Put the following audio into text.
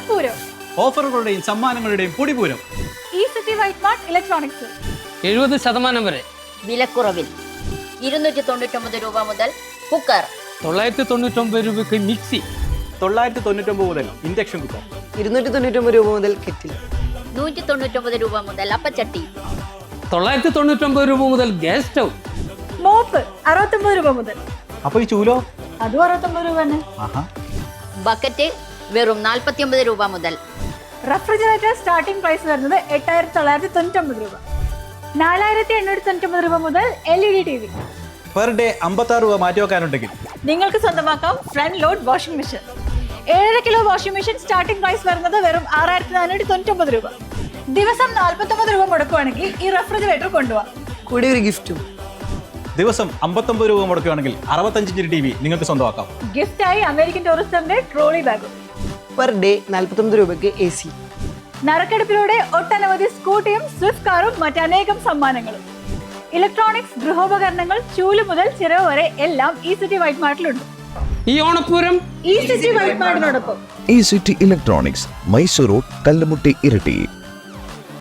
ഓണപ്പൂരം. ഓഫറുകളുടെയും സമ്മാനങ്ങളുടെയും പൊടിപൂരം. ഈ city white mart electronics 70% വരെ വിലക്കുറവിൽ 299 രൂപ മുതൽ കുക്കർ, 999 രൂപയ്ക്ക് മിക്സി, 999 മുതൽ ഇൻഡക്ഷൻ കുക്കർ, 299 രൂപ മുതൽ കെറ്റിൽ, 199 രൂപ മുതൽ അപ്പച്ചട്ടി, 999 രൂപ മുതൽ ഗ്യാസ് സ്റ്റൗ, മോപ്പ് 69 രൂപ മുതൽ. അപ്പൊ ഈ ചൂലോ? അതും 69 രൂപ തന്നെ. ബക്കറ്റ് വെറും 49 രൂപ മുതൽ. റെഫ്രിജറേറ്റർ സ്റ്റാർട്ടിംഗ് പ്രൈസ് വരുന്നത് 8999 രൂപ. 4899 രൂപ മുതൽ LED TV. പെർ ഡേ 56 രൂപ മാറ്റിവെക്കാനുണ്ടെങ്കിൽ നിങ്ങൾക്ക് സ്വന്തമാക്കാം front load washing machine. 7.5 kilo washing machine starting price വരുന്നത് വെറും 6499 രൂപ. ദിവസം 49 രൂപ മുടക്കുവാണെങ്കിൽ ഈ റെഫ്രിജറേറ്റർ കൊണ്ടുപോകാം. കൂടി ഒരു ഗിഫ്റ്റും. ദിവസം 59 രൂപ മുടക്കുകയാണെങ്കിൽ 65 ഇഞ്ച് TV നിങ്ങൾക്ക് സ്വന്തമാക്കാം. ഗിഫ്റ്റായി അമേരിക്കൻ ടൂറിസ്റ്ററിന്റെ ട്രോളി ബാഗും. പെർ ഡേ 49 രൂപയ്ക്ക് AC. നറുക്കെടുപ്പിലൂടെ ഒട്ടനവധി സ്കൂട്ടിയും സ്വിഫ്റ്റ് കാറും മറ്റനേകം സമ്മാനങ്ങളും. ഇലക്ട്രോണിക്സ്, ഗൃഹോപകരണങ്ങൾ, ചൂല് മുതൽ ചിരവ് വരെ എല്ലാം ഈ സിറ്റി വൈറ്റ് മാർട്ടിലുണ്ട്. ഈ ഓണപ്പൂരം ഈ സിറ്റി വൈറ്റ് മാർട്ടിനോടൊപ്പം ഈ city electronics, Mysore road, Kallumutti, Iritty.